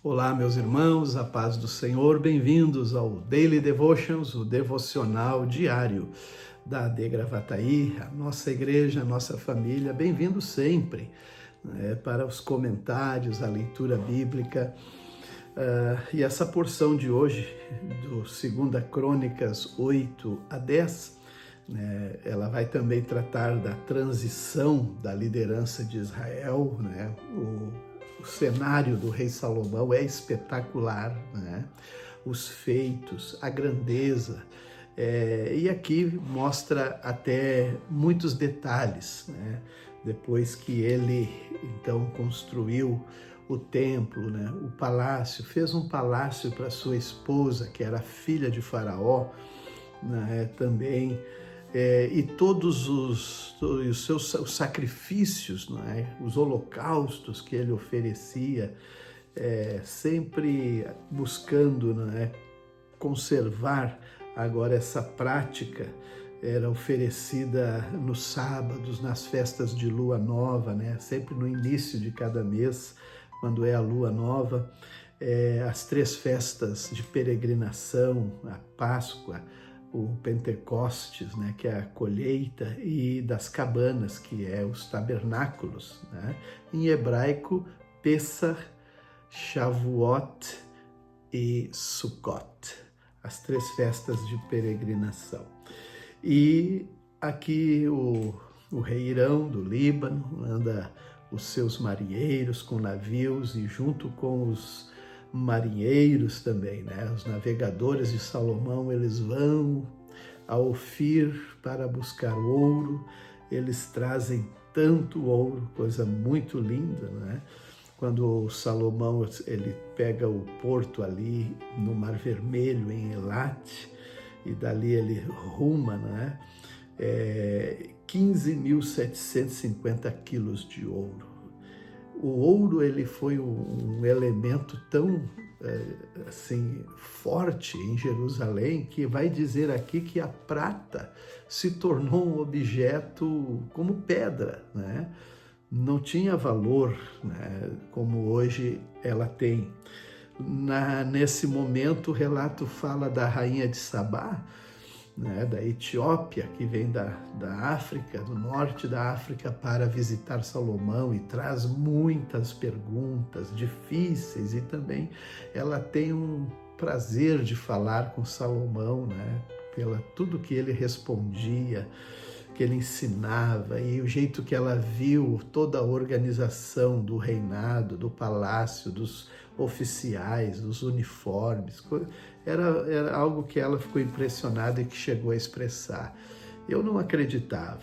Olá, meus irmãos, a paz do Senhor, bem-vindos ao Daily Devotions, o devocional diário da AD Gravataí, a nossa igreja, a nossa família. Bem-vindos sempre para os comentários, a leitura bíblica. E essa porção de hoje, do 2 Crônicas 8 a 10, ela vai também tratar da transição da liderança de Israel, O cenário do rei Salomão é espetacular, Os feitos, a grandeza, e aqui mostra até muitos detalhes, Depois que ele então construiu o templo, o palácio, fez um palácio para sua esposa, que era filha de Faraó, também, e todos os seus sacrifícios, os holocaustos que ele oferecia, sempre buscando conservar. Agora essa prática era oferecida nos sábados, nas festas de lua nova, sempre no início de cada mês, quando é a lua nova, as 3 festas de peregrinação, a Páscoa, o Pentecostes, que é a colheita, e das cabanas, que é os tabernáculos, Em hebraico, Pesach, Shavuot e Sukkot, as 3 festas de peregrinação. E aqui o rei Irão do Líbano manda os seus marinheiros com navios, e junto com os marinheiros também, os navegadores de Salomão, eles vão a Ofir para buscar ouro. Eles trazem tanto ouro, coisa muito linda, Quando o Salomão ele pega o porto ali no Mar Vermelho, em Elat, e dali ele ruma, 15.750 quilos de ouro. O ouro ele foi um elemento tão forte em Jerusalém, que vai dizer aqui que a prata se tornou um objeto como pedra, Não tinha valor, como hoje ela tem. Nesse momento o relato fala da rainha de Sabá, da Etiópia, que vem da África, do norte da África, para visitar Salomão, e traz muitas perguntas difíceis, e também ela tem um prazer de falar com Salomão, pela tudo que ele respondia, que ele ensinava, e o jeito que ela viu toda a organização do reinado, do palácio, dos oficiais, dos uniformes. Era algo que ela ficou impressionada e que chegou a expressar. Eu não acreditava,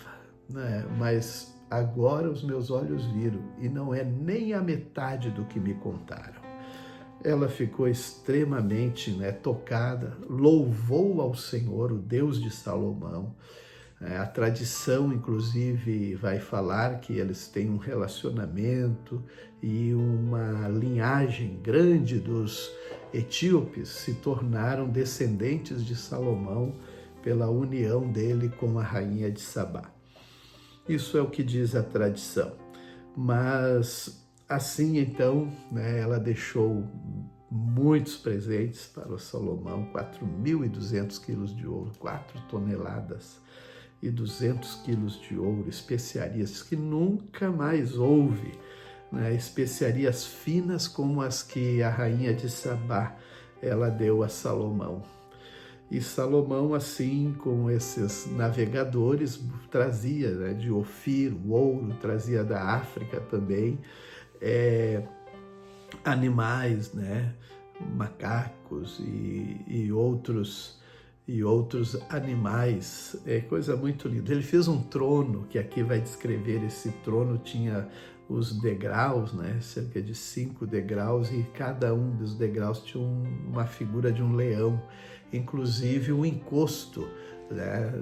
mas agora os meus olhos viram, e não é nem a metade do que me contaram. Ela ficou extremamente tocada, louvou ao Senhor, o Deus de Salomão. A tradição, inclusive, vai falar que eles têm um relacionamento e uma linhagem grande dos etíopes se tornaram descendentes de Salomão pela união dele com a rainha de Sabá. Isso é o que diz a tradição. Mas assim, então, ela deixou muitos presentes para o Salomão, 4.200 quilos de ouro, 4 toneladas e 200 quilos de ouro, especiarias que nunca mais houve, especiarias finas como as que a rainha de Sabá ela deu a Salomão. E Salomão, assim, com esses navegadores, trazia de Ofir o ouro, trazia da África também animais, macacos e outros animais, coisa muito linda. Ele fez um trono, que aqui vai descrever, esse trono tinha os degraus, cerca de 5 degraus, e cada um dos degraus tinha uma figura de um leão. Inclusive o encosto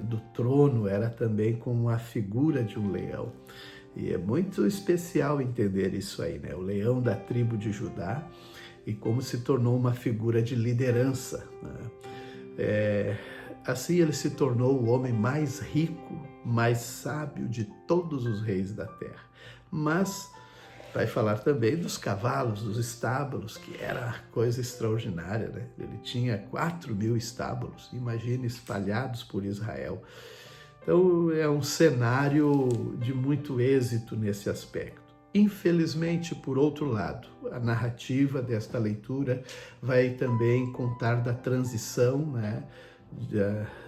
do trono era também com a figura de um leão. E é muito especial entender isso aí, o leão da tribo de Judá, e como se tornou uma figura de liderança, Assim ele se tornou o homem mais rico, mais sábio de todos os reis da terra. Mas Vai falar também dos cavalos, dos estábulos, que era coisa extraordinária, né? Ele tinha 4.000 estábulos, imagine, espalhados por Israel. Então é um cenário de muito êxito nesse aspecto. Infelizmente, por outro lado, a narrativa desta leitura vai também contar da transição, né?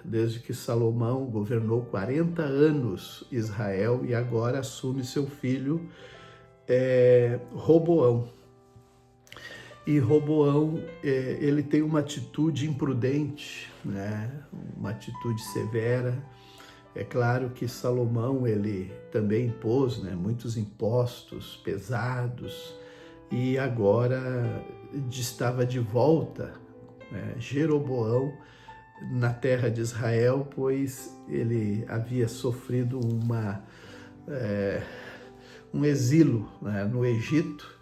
Desde que Salomão governou 40 anos Israel e agora assume seu filho Roboão. E Roboão, ele tem uma atitude imprudente, né? Uma atitude severa. É claro que Salomão, ele também impôs, né, muitos impostos pesados e agora estava de volta, né, Jeroboão na terra de Israel, pois ele havia sofrido um exílio, né, no Egito,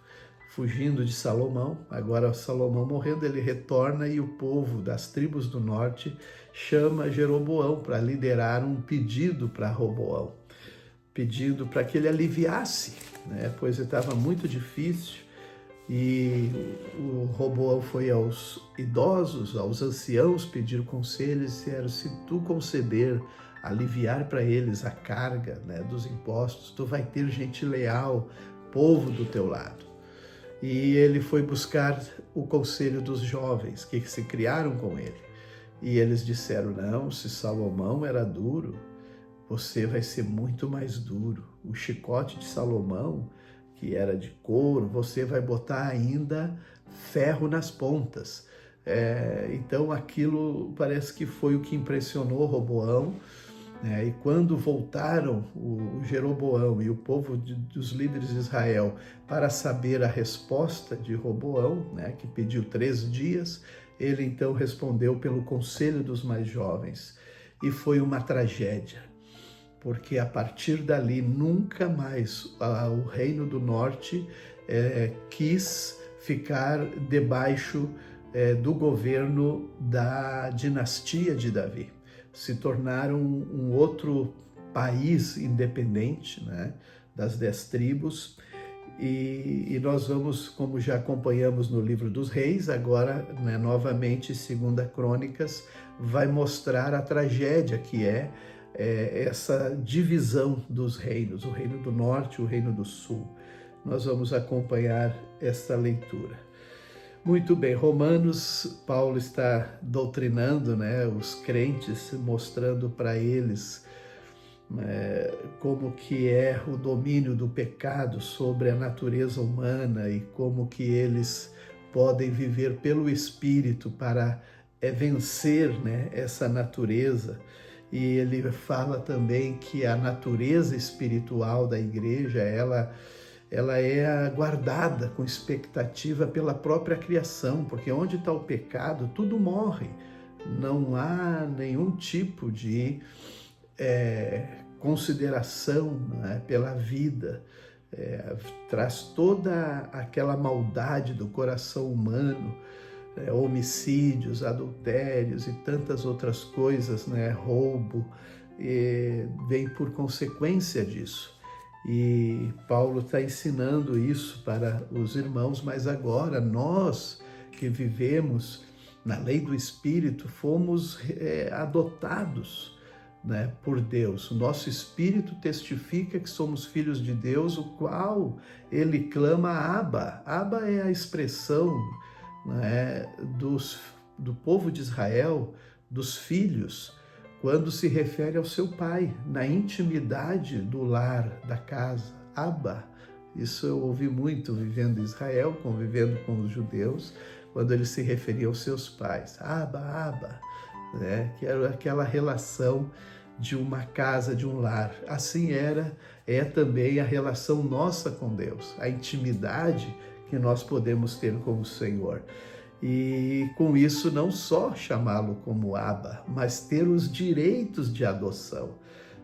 fugindo de Salomão. Agora Salomão morrendo, ele retorna e o povo das tribos do norte chama Jeroboão para liderar um pedido para Roboão, pedindo para que ele aliviasse, né, pois estava muito difícil. E o Roboão foi aos idosos, aos anciãos, pedir conselhos e disseram: se tu conceder aliviar para eles a carga, né, dos impostos, tu vai ter gente leal, povo do teu lado. E ele foi buscar o conselho dos jovens que se criaram com ele. E eles disseram: não, se Salomão era duro, você vai ser muito mais duro. O chicote de Salomão, que era de couro, você vai botar ainda ferro nas pontas. Então aquilo parece que foi o que impressionou Roboão. E quando voltaram o Jeroboão e o povo dos líderes de Israel para saber a resposta de Roboão, né, que pediu 3 dias, ele então respondeu pelo conselho dos mais jovens. E foi uma tragédia, porque a partir dali nunca mais o Reino do Norte quis ficar debaixo do governo da dinastia de Davi. Se tornaram um outro país independente, né, das 10 tribos, e nós vamos, como já acompanhamos no livro dos Reis, agora, né, novamente, 2 Crônicas, vai mostrar a tragédia que essa divisão dos reinos, o Reino do Norte e o Reino do Sul. Nós vamos acompanhar esta leitura. Muito bem, Romanos, Paulo está doutrinando, né, os crentes, mostrando para eles como que é o domínio do pecado sobre a natureza humana e como que eles podem viver pelo Espírito para vencer, né, essa natureza. E ele fala também que a natureza espiritual da igreja, ela é aguardada com expectativa pela própria criação, porque onde está o pecado, tudo morre. Não há nenhum tipo de consideração, né, pela vida. Traz toda aquela maldade do coração humano, homicídios, adultérios e tantas outras coisas, né, roubo, vem por consequência disso. E Paulo está ensinando isso para os irmãos, mas agora nós que vivemos na lei do Espírito fomos adotados, né, por Deus. O nosso Espírito testifica que somos filhos de Deus, o qual ele clama Abba. Abba é a expressão, né, do povo de Israel, dos filhos, quando se refere ao seu pai, na intimidade do lar, da casa. Abba. Isso eu ouvi muito vivendo em Israel, convivendo com os judeus, quando eles se referiam aos seus pais. Abba, Abba, né? Que era aquela relação de uma casa, de um lar. Assim é também a relação nossa com Deus, a intimidade que nós podemos ter com o Senhor. E com isso não só chamá-lo como Abba, mas ter os direitos de adoção,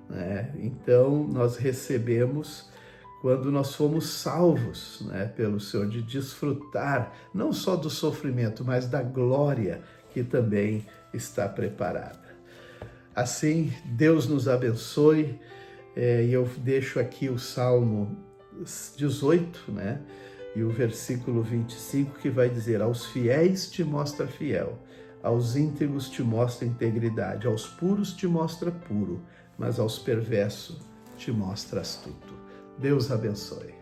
né? Então nós recebemos, quando nós fomos salvos, né, pelo Senhor, de desfrutar não só do sofrimento, mas da glória que também está preparada. Assim, Deus nos abençoe, e eu deixo aqui o Salmo 18, né? E o versículo 25 que vai dizer: aos fiéis te mostra fiel, aos íntegros te mostra integridade, aos puros te mostra puro, mas aos perversos te mostra astuto. Deus abençoe.